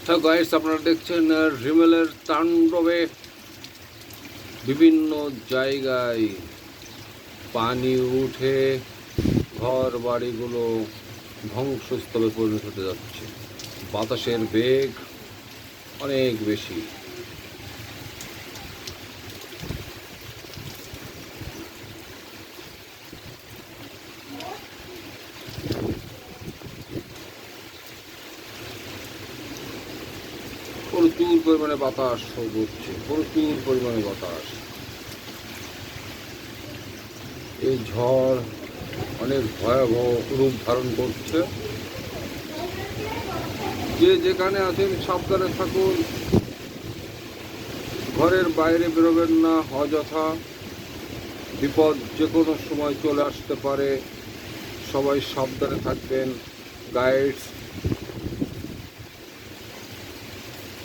হ্যাঁ গাইস, আপনারা দেখছেন রিমেলের তাণ্ডবে বিভিন্ন জায়গায় পানি উঠে ঘর বাড়িগুলো ধ্বংসস্তূপে পরিণত হতে যাচ্ছে। বাতাসের বেগ অনেক বেশি। প্রচুর পরিমাণে বাতাস হচ্ছে, প্রচুর পরিমাণে বাতাস। এই ঝড় অনেক ভয়াবহ রূপ ধারণ করছে। যে যেখানে আছেন সাবধানে থাকুন, ঘরের বাইরে বেরোবেন না অযথা। বিপদ যে কোনো সময় চলে আসতে পারে, সবাই সাবধানে থাকবেন। গাইডস